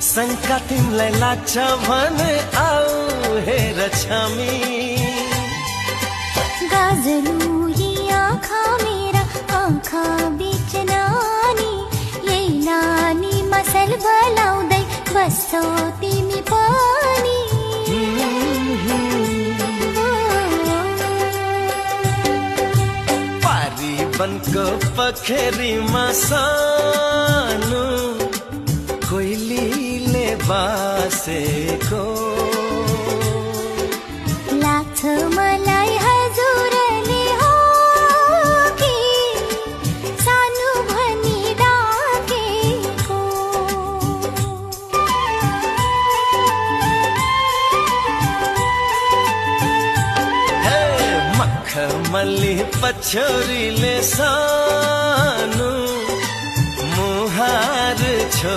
शंका तिमलाई लाग्छ भने आऊ हेर छामी गाजलु यी आँखा मेरा आँखा बीच नानी यही नानी मसल बलाउँदै बस्छौ तिमी पनि पारी बनको पखेरीमा सानो कोइलीले बासेको लाग्छ मलाई हजुरले हो कि सानो भनी डाकेको हे मखमली पछौरीले सानो मुहार छो